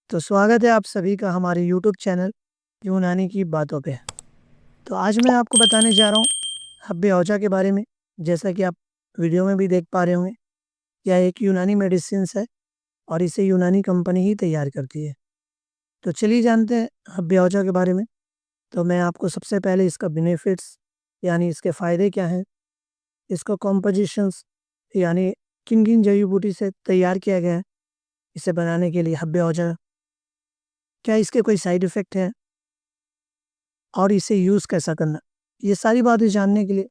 तो स्वागत है आप सभी का हमारे यूट्यूब चैनल यूनानी की बातों पे। तो आज मैं आपको बताने जा रहा हूँ हब्बे औजा के बारे में। जैसा कि आप वीडियो में भी देख पा रहे होंगे, यह एक यूनानी मेडिसिन्स है और इसे यूनानी कंपनी ही तैयार करती है। तो चलिए जानते हैं हब्बे औजा के बारे में। तो मैं आपको सबसे पहले इसका बेनिफिट्स यानी इसके फ़ायदे क्या हैं, इसका कॉम्पोजिशंस यानी किन किन जड़ी बूटी से तैयार किया गया है इसे बनाने के लिए हब्बे औजा, क्या इसके कोई साइड इफ़ेक्ट हैं और इसे यूज़ कैसा करना। ये सारी बातें जानने के लिए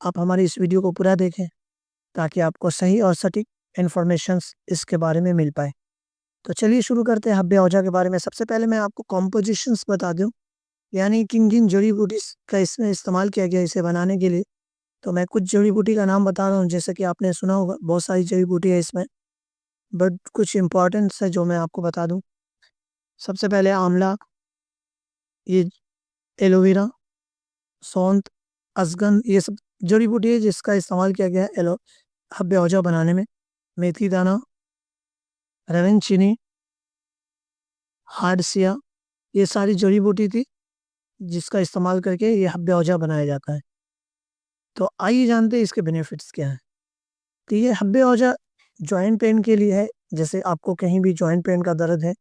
आप हमारी इस वीडियो को पूरा देखें ताकि आपको सही और सटीक इन्फॉर्मेशंस इसके बारे में मिल पाए। तो चलिए शुरू करते हैं हब्बे औजा के बारे में। सबसे पहले मैं आपको कॉम्पोजिशंस बता दूं, यानी किन किन जड़ी बूटीज का इसमें इस्तेमाल किया गया इसे बनाने के लिए। तो मैं कुछ जड़ी बूटी का नाम बता रहा हूँ, जैसे कि आपने सुना होगा बहुत सारी जड़ी बूटी है इसमें, बट कुछ इंपॉर्टेंट्स है जो मैं आपको बता दूं। सबसे पहले आंवला, ये एलोवेरा, सौंठ, अजगन, ये सब जड़ी बूटी है जिसका इस्तेमाल किया गया है हब्बे औजा बनाने में। मेथी दाना, रेवन चीनी, हार्डसिया, ये सारी जड़ी बूटी थी जिसका इस्तेमाल करके ये हब्बे औजा बनाया जाता है। तो आइए जानते हैं इसके बेनिफिट्स क्या हैं। तो ये हब्बे औजा जॉइंट पेन के लिए है। जैसे आपको कहीं भी जॉइंट पेन का दर्द है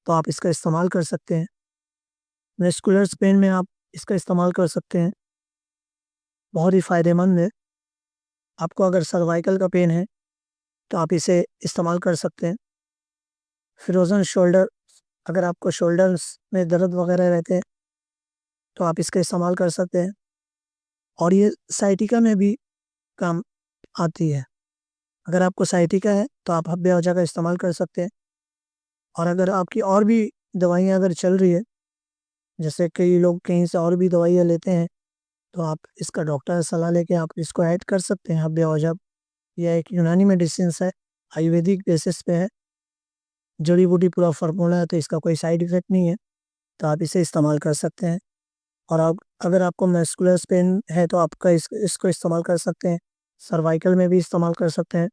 तो आप इसका इस्तेमाल कर सकते हैं। मस्कुलर पेन में आप इसका इस्तेमाल कर सकते हैं, बहुत ही फ़ायदेमंद है। आपको अगर सर्वाइकल का पेन है तो आप इसे इस्तेमाल कर सकते हैं। फ्रोज़न शोल्डर, अगर आपको शोल्डर्स में दर्द वगैरह रहते हैं तो आप इसका इस्तेमाल कर सकते हैं। और ये साइटिका में भी काम आती है। अगर आपको साइटिका है तो आप हब्बे औजा का इस्तेमाल कर सकते हैं। और अगर आपकी और भी दवाइयाँ अगर चल रही है, जैसे कई लोग कहीं से और भी दवाइयाँ लेते हैं, तो आप इसका डॉक्टर से सलाह लेके आप इसको ऐड कर सकते हैं हब्बे औजा। यह एक यूनानी मेडिसिन्स है, आयुर्वेदिक बेसिस पे है, जड़ी बूटी पूरा फार्मूला है, तो इसका कोई साइड इफ़ेक्ट नहीं है, तो आप इसे इस्तेमाल कर सकते हैं। और आप अगर आपको मस्कुलर पेन है तो आपका इसको इस्तेमाल कर सकते हैं। सर्वाइकल में भी इस्तेमाल कर सकते हैं।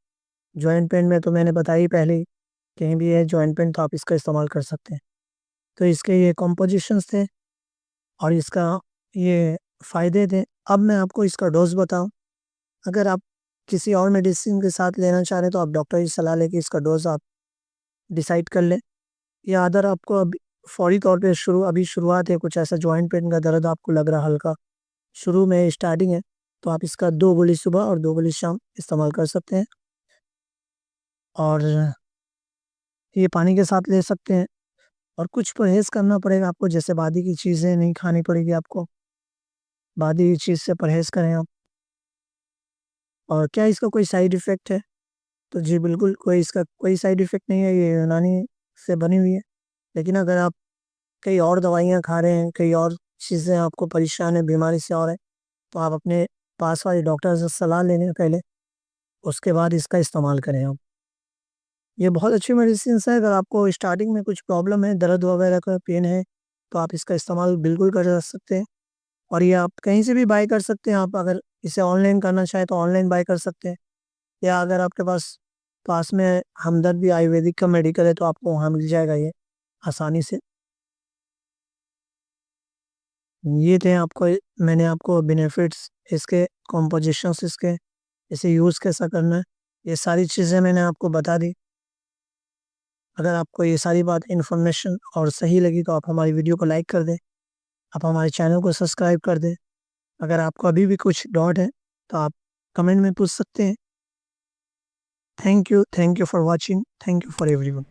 जॉइंट पेन में तो मैंने बताया ही पहले ही, कहीं भी है जॉइंट पेन तो आप इसका इस्तेमाल कर सकते हैं। तो इसके ये कॉम्पोजिशंस थे और इसका ये फ़ायदे थे। अब मैं आपको इसका डोज़ बताऊँ। अगर आप किसी और मेडिसिन के साथ लेना चाह रहे हैं तो आप डॉक्टर की सलाह लेके इसका डोज़ आप डिसाइड कर लें। या अगर आपको अभी फौरी तौर पे अभी शुरुआत है, कुछ ऐसा जॉइंट पेन का दर्द आपको लग रहा हल्का, शुरू में स्टार्टिंग है, तो आप इसका 2 गोली सुबह और 2 गोली शाम इस्तेमाल कर सकते हैं। और ये पानी के साथ ले सकते हैं। और कुछ परहेज़ करना पड़ेगा आपको, जैसे बादी की चीज़ें नहीं खानी पड़ेगी आपको, बादी की चीज़ से परहेज़ करें आप। और क्या इसका कोई साइड इफ़ेक्ट है? तो जी बिल्कुल, इसका कोई साइड इफ़ेक्ट नहीं है, ये यूनानी से बनी हुई है। लेकिन अगर आप कई और दवाइयाँ खा रहे हैं, कई और चीज़ें आपको परेशान है, बीमारी से और है, तो आप अपने पास वाले डॉक्टर से सलाह ले लें पहले, उसके बाद इसका इस्तेमाल करें आप। ये बहुत अच्छी मेडिसिन्स है। अगर आपको स्टार्टिंग में कुछ प्रॉब्लम है, दर्द वगैरह का पेन है, तो आप इसका इस्तेमाल बिल्कुल कर सकते हैं। और ये आप कहीं से भी बाय कर सकते हैं। आप अगर इसे ऑनलाइन करना चाहें तो ऑनलाइन बाय कर सकते हैं, या अगर आपके पास में हमदर्द आयुर्वेदिक का मेडिकल है तो आपको वहाँ मिल जाएगा ये आसानी से। ये थे आपको मैंने आपको बेनिफिट्स, इसके कॉम्पोजिशंस, इसके इसे यूज़ कैसा करना है, ये सारी चीज़ें मैंने आपको बता दी। अगर आपको ये सारी बात इन्फॉर्मेशन और सही लगी तो आप हमारी वीडियो को लाइक कर दें, आप हमारे चैनल को सब्सक्राइब कर दें। अगर आपको अभी भी कुछ डाउट है तो आप कमेंट में पूछ सकते हैं। Thank you for watching, thank you for everyone.